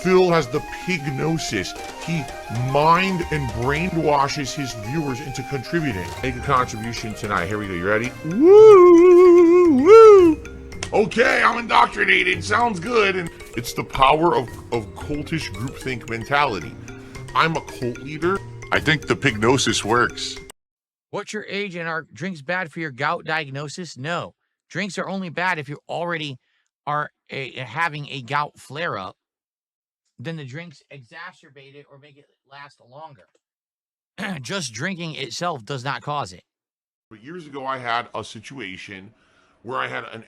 Phil has the pignosis. He mind and brainwashes his viewers into contributing. Make a contribution tonight. Here we go. You ready? Woo! Woo! Okay, I'm indoctrinated. Sounds good. And it's the power of cultish groupthink mentality. I'm a cult leader. I think the pignosis works. What's your age and are drinks bad for your gout diagnosis? No. Drinks are only bad if you already are having a gout flare-up. Then the drinks exacerbate it or make it last longer. Just drinking itself does not cause it. But years ago, I had a situation where I had an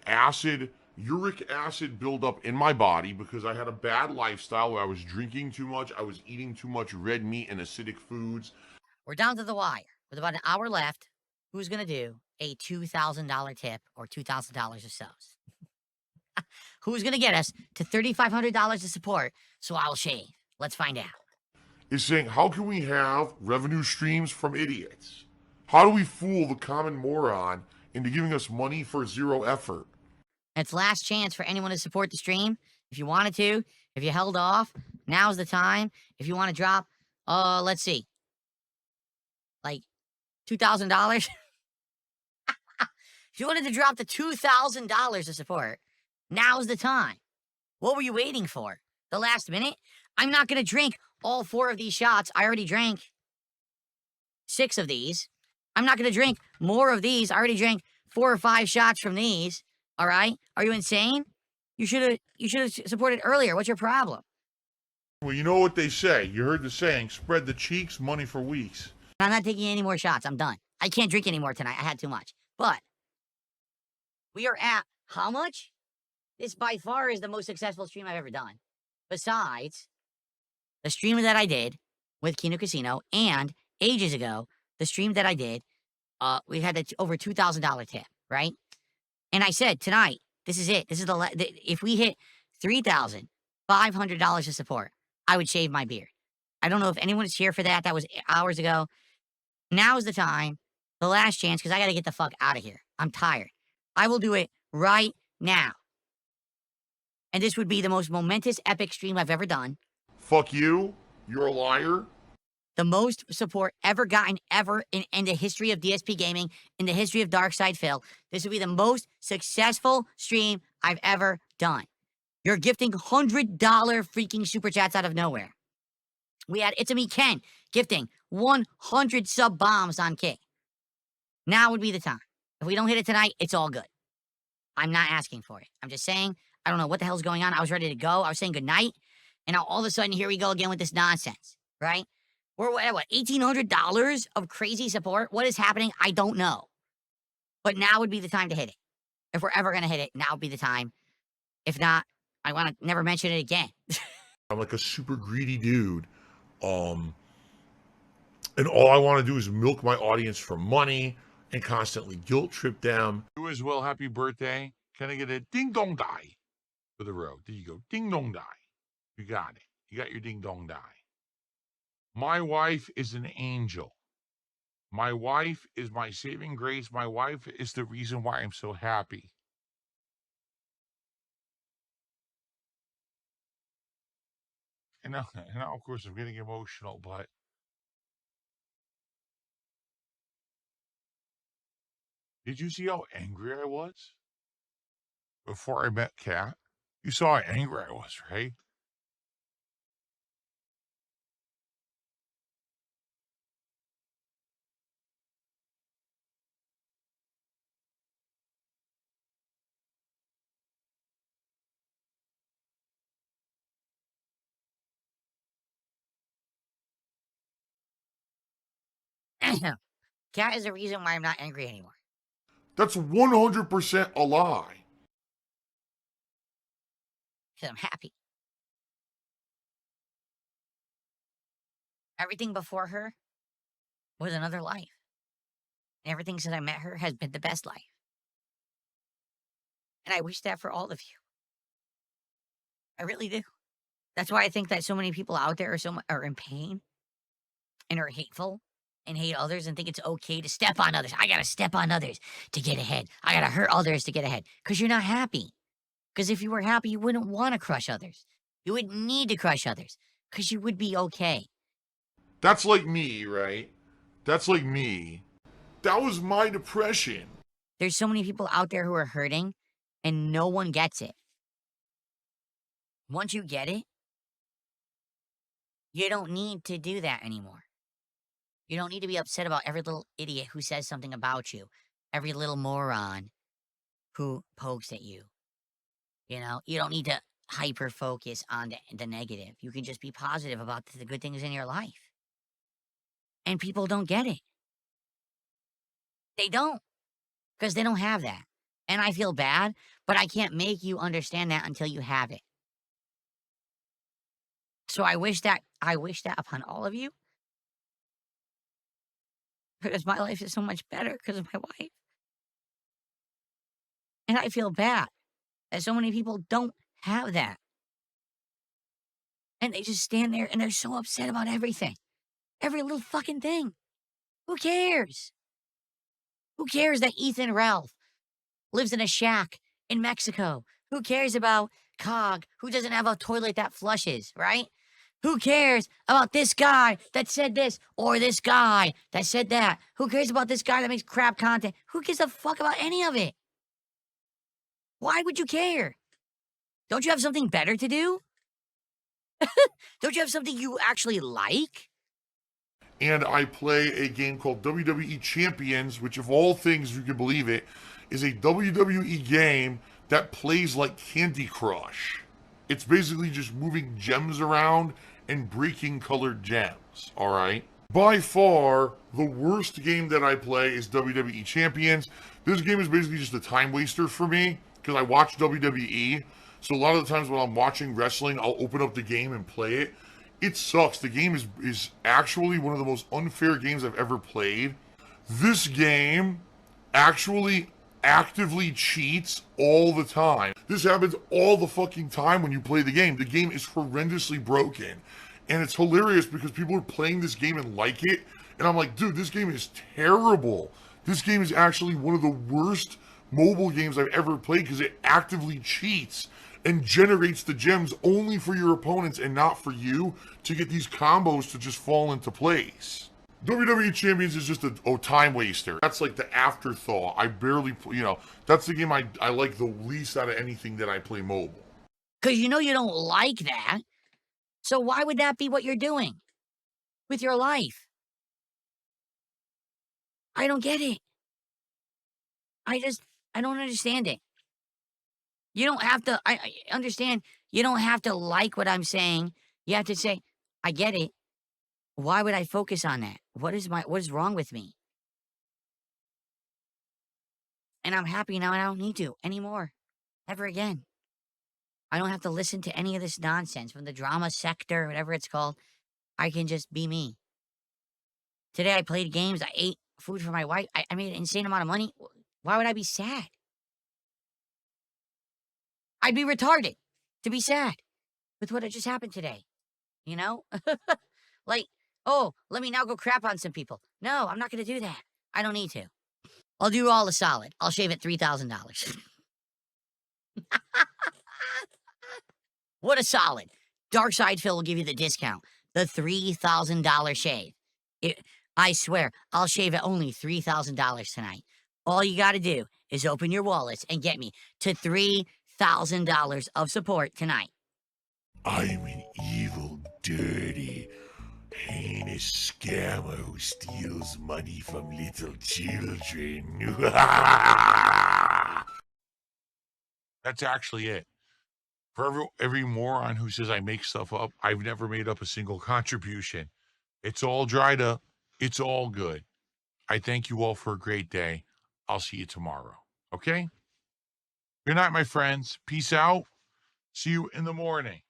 uric acid buildup in my body because I had a bad lifestyle where I was drinking too much, I was eating too much red meat and acidic foods. We're down to the wire. With about an hour left, who's going to do a $2,000 tip or $2,000 or so? Who's going to get us to $3,500 of support so I'll shave? Let's find out. Is saying, how can we have revenue streams from idiots? How do we fool the common moron into giving us money for zero effort? It's last chance for anyone to support the stream. If you wanted to, if you held off, now's the time. If you want to drop, let's see, like $2,000. If you wanted to drop the $2,000 of support, now's the time. What were you waiting for? The last minute? I'm not going to drink all 4 of these shots. I already drank 6 of these. I'm not going to drink more of these. I already drank 4 or 5 shots from these. All right? Are you insane? You should have supported earlier. What's your problem? Well, you know what they say. You heard the saying, spread the cheeks, money for weeks. I'm not taking any more shots. I'm done. I can't drink anymore tonight. I had too much. But we are at how much? This by far is the most successful stream I've ever done. Besides the stream that I did with Kino Casino and ages ago, the stream that I did, we had over $2,000 tip, right? And I said, tonight, this is it. This is if we hit $3,500 of support, I would shave my beard. I don't know if anyone is here for that. That was hours ago. Now's the time, the last chance, because I got to get the fuck out of here. I'm tired. I will do it right now. And this would be the most momentous, epic stream I've ever done. Fuck you. You're a liar. The most support ever gotten ever in the history of DSP Gaming, in the history of Darksydephil. This would be the most successful stream I've ever done. You're gifting $100 freaking super chats out of nowhere. We had It's a Me Ken gifting 100 sub bombs on Kick. Now would be the time. If we don't hit it tonight, it's all good. I'm not asking for it. I'm just saying, I don't know what the hell's going on. I was ready to go. I was saying goodnight. And now all of a sudden, here we go again with this nonsense, right? We're at what, $1,800 of crazy support? What is happening? I don't know. But now would be the time to hit it. If we're ever going to hit it, now would be the time. If not, I want to never mention it again. I'm like a super greedy dude. And all I want to do is milk my audience for money and constantly guilt trip them. You as well, happy birthday. Can I get a ding dong die for the road? There you go. Ding dong die. You got it. You got your ding dong die. My wife is an angel. My wife is my saving grace. My wife is the reason why I'm so happy. And now, of course, I'm getting emotional, but did you see how angry I was before I met Kat? You saw how angry I was, right? Cat is the reason why I'm not angry anymore. That's 100% a lie. Because I'm happy. Everything before her was another life. And everything since I met her has been the best life. And I wish that for all of you. I really do. That's why I think that so many people out there are in pain and are hateful and hate others and think it's okay to step on others. I gotta step on others to get ahead. I gotta hurt others to get ahead. Because you're not happy. Because if you were happy, you wouldn't want to crush others. You wouldn't need to crush others because you would be okay. That's like me, right? That's like me. That was my depression. There's so many people out there who are hurting and no one gets it. Once you get it, you don't need to do that anymore. You don't need to be upset about every little idiot who says something about you, every little moron who pokes at you. You know, you don't need to hyper focus on the negative. You can just be positive about the good things in your life. And people don't get it. They don't, because they don't have that. And I feel bad, but I can't make you understand that until you have it. So I wish that upon all of you, because my life is so much better because of my wife. And I feel bad that so many people don't have that. And they just stand there and they're so upset about everything. Every little fucking thing. Who cares? Who cares that Ethan Ralph lives in a shack in Mexico? Who cares about Cog, who doesn't have a toilet that flushes, right? Who cares about this guy that said this or this guy that said that? Who cares about this guy that makes crap content? Who gives a fuck about any of it? Why would you care? Don't you have something better to do? Don't you have something you actually like? And I play a game called WWE Champions, which, of all things, you can believe it, is a WWE game that plays like Candy Crush. It's basically just moving gems around and breaking colored gems, all right? By far, the worst game that I play is WWE Champions. This game is basically just a time waster for me because I watch WWE. So a lot of the times when I'm watching wrestling, I'll open up the game and play it. It sucks. The game is actually one of the most unfair games I've ever played. This game actually actively cheats all the time. This happens all the fucking time when you play the game. The game is horrendously broken. And it's hilarious because people are playing this game and like it. And I'm like, dude, this game is terrible. This game is actually one of the worst mobile games I've ever played because it actively cheats and generates the gems only for your opponents and not for you to get these combos to just fall into place. WWE Champions is just a time waster. That's like the afterthought. I barely, that's the game I like the least out of anything that I play mobile. Because you know you don't like that. So why would that be what you're doing with your life? I don't get it. I don't understand it. You don't have to, I understand, you don't have to like what I'm saying. You have to say, I get it. Why would I focus on that? What is wrong with me? And I'm happy now and I don't need to anymore. Ever again. I don't have to listen to any of this nonsense from the drama sector, whatever it's called. I can just be me. Today I played games. I ate food for my wife. I made an insane amount of money. Why would I be sad? I'd be retarded to be sad with what had just happened today. You know? Like, oh, let me now go crap on some people. No, I'm not going to do that. I don't need to. I'll do all a solid. I'll shave at $3,000. What a solid. Darksydephil will give you the discount. The $3,000 shave. I swear, I'll shave at only $3,000 tonight. All you got to do is open your wallets and get me to $3,000 of support tonight. I'm an evil, dirty, heinous scammer who steals money from little children. That's actually it. For every moron who says I make stuff up, I've never made up a single contribution. It's all dried up. It's all good. I thank you all for a great day. I'll see you tomorrow. Okay? Good night, my friends. Peace out. See you in the morning.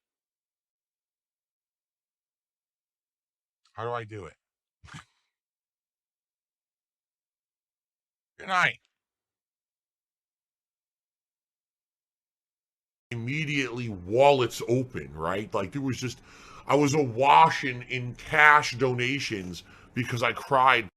How do I do it? Good night. Immediately wallets open, right? Like it was just, I was awash in cash donations because I cried.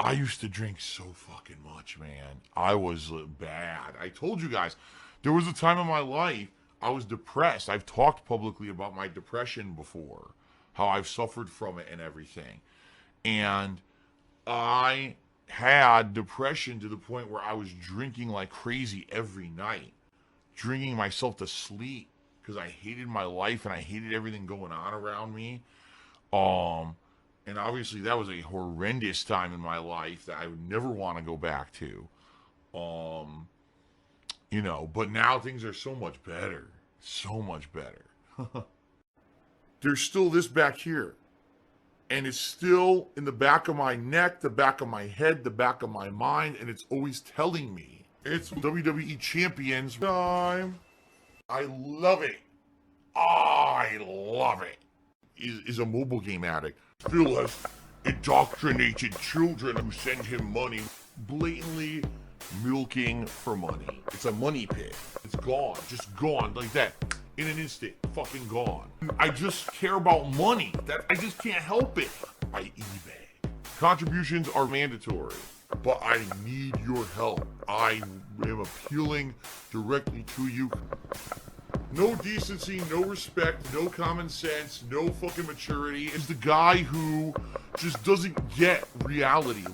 I used to drink so fucking much, man. I was bad. I told you guys, there was a time in my life I was depressed. I've talked publicly about my depression before, how I've suffered from it and everything. And I had depression to the point where I was drinking like crazy every night, drinking myself to sleep because I hated my life and I hated everything going on around me. And obviously that was a horrendous time in my life that I would never want to go back to. But now things are so much better. So much better. There's still this back here. And it's still in the back of my neck, the back of my head, the back of my mind, and it's always telling me. It's WWE Champions time. I love it. I love it. Is a mobile game addict. Phil has indoctrinated children who send him money, blatantly milking for money. It's a money pit. It's gone, just gone like that. In an instant, fucking gone. I just care about money. That I just can't help it. By eBay. Contributions are mandatory, but I need your help. I am appealing directly to you. No decency, no respect, no common sense, no fucking maturity. Is the guy who just doesn't get reality.